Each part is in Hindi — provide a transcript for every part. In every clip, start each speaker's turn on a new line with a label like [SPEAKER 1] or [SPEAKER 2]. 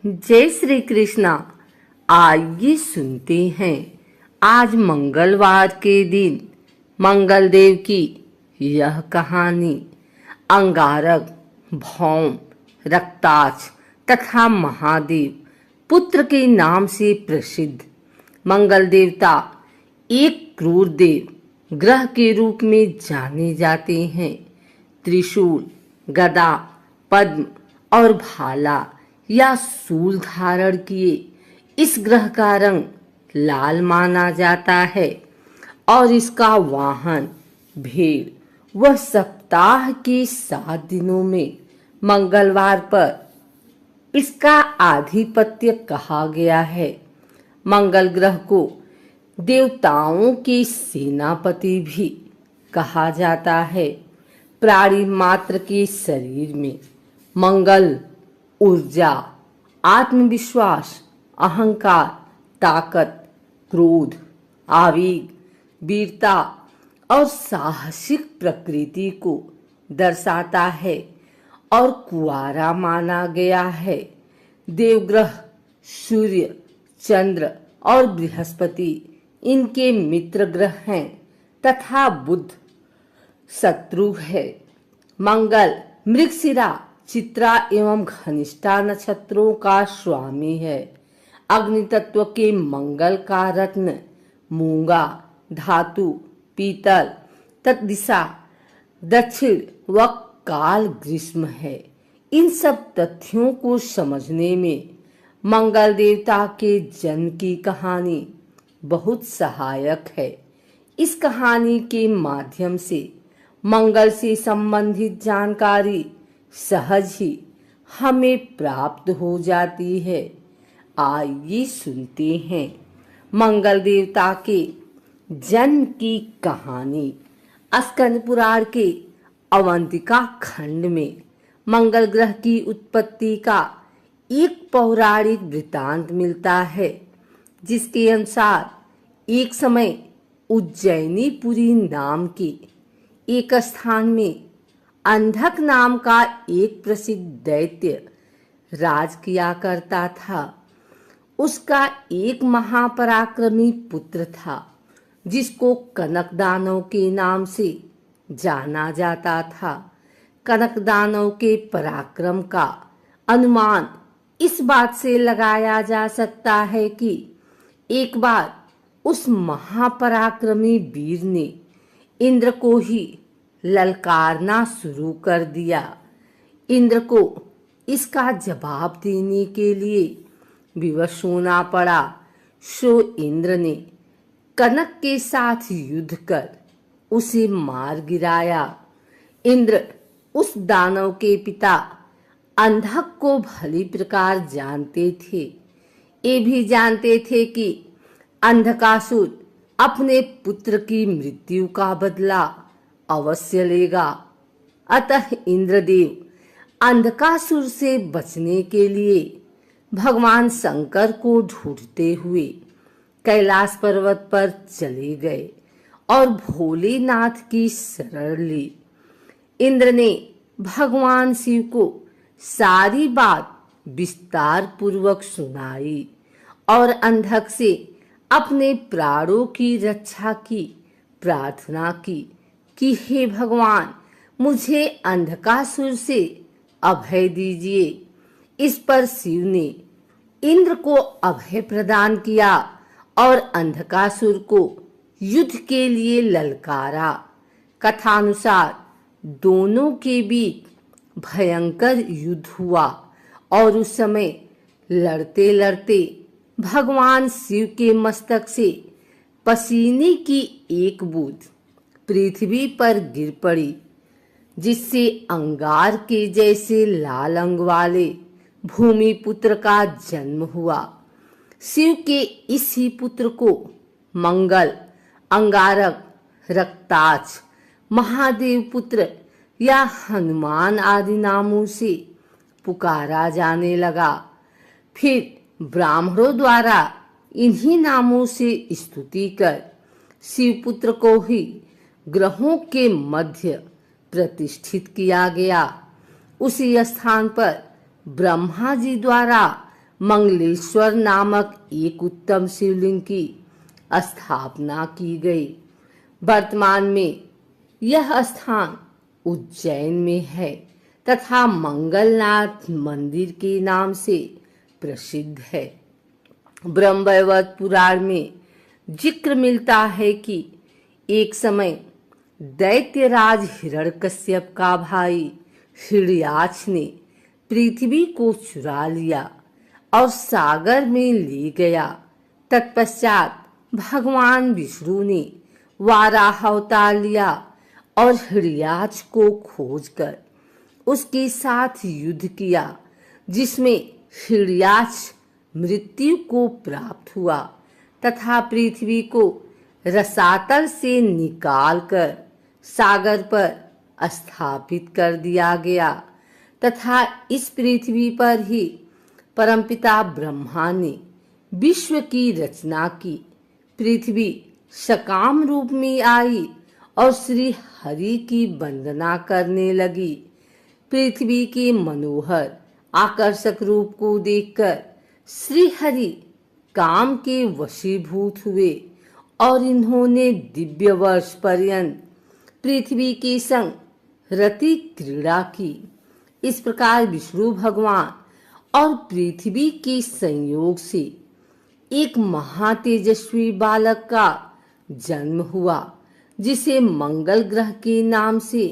[SPEAKER 1] जय श्री कृष्णा। आइए सुनते हैं आज मंगलवार के दिन मंगलदेव की यह कहानी। अंगारक, भौम, रक्ताक्ष तथा महादेव पुत्र के नाम से प्रसिद्ध मंगल देवता एक क्रूर देव ग्रह के रूप में जाने जाते हैं। त्रिशूल, गदा, पद्म और भाला या सूल धारण किए इस ग्रह का रंग लाल माना जाता है और इसका वाहन भेड़। वह सप्ताह के 7 दिनों में मंगलवार पर इसका आधिपत्य कहा गया है। मंगल ग्रह को देवताओं के सेनापति भी कहा जाता है। प्राणी मात्र के शरीर में मंगल ऊर्जा, आत्मविश्वास, अहंकार, ताकत, क्रोध, आवेग, वीरता और साहसिक प्रकृति को दर्शाता है और कुआरा माना गया है। देवग्रह सूर्य, चंद्र और बृहस्पति इनके मित्र ग्रह हैं तथा बुध शत्रु है। मंगल मृगशिरा, चित्रा एवं घनिष्ठा नक्षत्रों का स्वामी है। अग्नि तत्व के मंगल का रत्न मूंगा, धातु, पीतल, तत्दिशा, दक्षिण व काल ग्रीष्म है। इन सब तथ्यों को समझने में मंगल देवता के जन्म की कहानी बहुत सहायक है। इस कहानी के माध्यम से मंगल से संबंधित जानकारी सहज ही हमें प्राप्त हो जाती है। आइए सुनते हैं मंगल देवता के जन्म की कहानी। स्कंद पुराण के अवंतिका खंड में मंगल ग्रह की उत्पत्ति का एक पौराणिक वृतांत मिलता है, जिसके अनुसार एक समय उज्जैनीपुरी नाम के एक स्थान में अंधक नाम का एक प्रसिद्ध दैत्य राज किया करता था। उसका एक महापराक्रमी पुत्र था, जिसको कनक दानव के नाम से जाना जाता था। कनक दानव के पराक्रम का अनुमान इस बात से लगाया जा सकता है कि एक बार उस महापराक्रमी वीर ने इंद्र को ही ललकारना शुरू कर दिया। इंद्र को इसका जवाब देने के लिए विवश होना पड़ा। सो इंद्र ने कनक के साथ युद्ध कर उसे मार गिराया। इंद्र उस दानव के पिता अंधक को भली प्रकार जानते थे। ये भी जानते थे कि अंधकासुर अपने पुत्र की मृत्यु का बदला अवश्य लेगा। अतः इंद्रदेव अंधकासुर से बचने के लिए भगवान शंकर को ढूंढते हुए कैलाश पर्वत पर चले गए और भोलेनाथ की शरण ली। इंद्र ने भगवान शिव को सारी बात विस्तार पूर्वक सुनाई और अंधक से अपने प्राणों की रक्षा की प्रार्थना की कि हे भगवान, मुझे अंधकासुर से अभय दीजिए। इस पर शिव ने इंद्र को अभय प्रदान किया और अंधकासुर को युद्ध के लिए ललकारा। कथानुसार दोनों के बीच भयंकर युद्ध हुआ और उस समय लड़ते लड़ते भगवान शिव के मस्तक से पसीने की एक बूंद पृथ्वी पर गिर पड़ी, जिससे अंगार के जैसे लाल अंग वाले भूमि पुत्र का जन्म हुआ। शिव के इस ही पुत्र को मंगल, अंगारक, रक्ताक्ष, महादेव पुत्र या हनुमान आदि नामों से पुकारा जाने लगा। फिर ब्राह्मणों द्वारा इन्हीं नामों से स्तुति कर शिवपुत्र को ही ग्रहों के मध्य प्रतिष्ठित किया गया। उसी स्थान पर ब्रह्मा जी द्वारा मंगलेश्वर नामक एक उत्तम शिवलिंग की स्थापना की गई। वर्तमान में यह स्थान उज्जैन में है तथा मंगलनाथ मंदिर के नाम से प्रसिद्ध है। ब्रह्मवैवर्त पुराण में जिक्र मिलता है कि एक समय दैत्यराज हिरण्यकश्यप का भाई हिरण्याक्ष ने पृथ्वी को चुरा लिया और सागर में ले गया। तत्पश्चात भगवान विष्णु ने वाराह अवतार लिया और हिरण्याक्ष को खोजकर उसके साथ युद्ध किया, जिसमें हिरण्याक्ष मृत्यु को प्राप्त हुआ तथा पृथ्वी को रसातल से निकालकर सागर पर स्थापित कर दिया गया तथा इस पृथ्वी पर ही परमपिता ब्रह्मा ने विश्व की रचना की। पृथ्वी सकाम रूप में आई और श्री हरि की वंदना करने लगी। पृथ्वी के मनोहर आकर्षक रूप को देखकर श्री हरि काम के वशीभूत हुए और इन्होंने दिव्य वर्ष पर्यंत पृथ्वी के संग रति क्रीड़ा की। इस प्रकार विष्णु भगवान और पृथ्वी के संयोग से एक महातेजस्वी बालक का जन्म हुआ, जिसे मंगल ग्रह के नाम से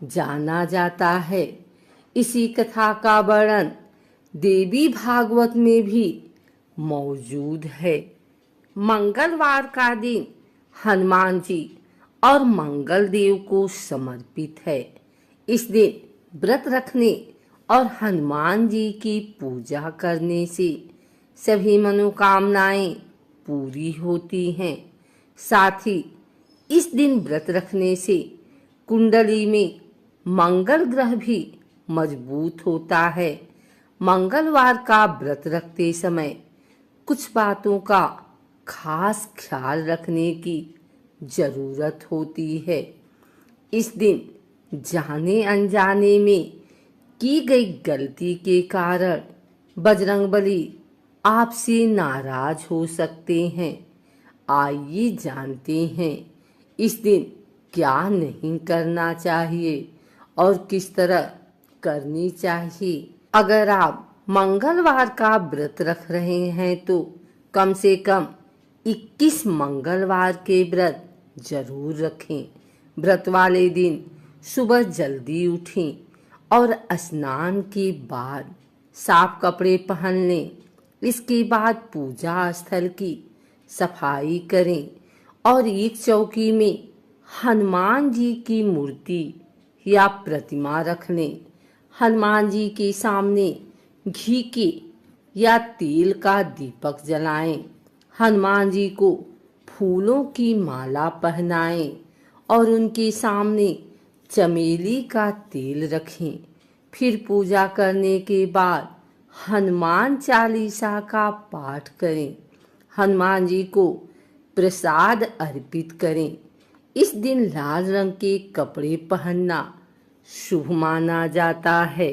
[SPEAKER 1] जाना जाता है। इसी कथा का वर्णन देवी भागवत में भी मौजूद है। मंगलवार का दिन हनुमान जी और मंगल देव को समर्पित है। इस दिन व्रत रखने और हनुमान जी की पूजा करने से सभी मनोकामनाएं पूरी होती हैं। साथ ही इस दिन व्रत रखने से कुंडली में मंगल ग्रह भी मजबूत होता है। मंगलवार का व्रत रखते समय कुछ बातों का खास ख्याल रखने की जरूरत होती है। इस दिन जाने अनजाने में की गई गलती के कारण बजरंगबली आपसे नाराज हो सकते हैं। आइए जानते हैं इस दिन क्या नहीं करना चाहिए और किस तरह करनी चाहिए। अगर आप मंगलवार का व्रत रख रहे हैं तो कम से कम 21 मंगलवार के व्रत जरूर रखें। व्रत वाले दिन सुबह जल्दी उठें और स्नान के बाद साफ कपड़े पहन लें। इसके बाद पूजा स्थल की सफाई करें और एक चौकी में हनुमान जी की मूर्ति या प्रतिमा रख लें। हनुमान जी के सामने घी के या तेल का दीपक जलाएं। हनुमान जी को फूलों की माला पहनाएं और उनके सामने चमेली का तेल रखें। फिर पूजा करने के बाद हनुमान चालीसा का पाठ करें। हनुमान जी को प्रसाद अर्पित करें। इस दिन लाल रंग के कपड़े पहनना शुभ माना जाता है।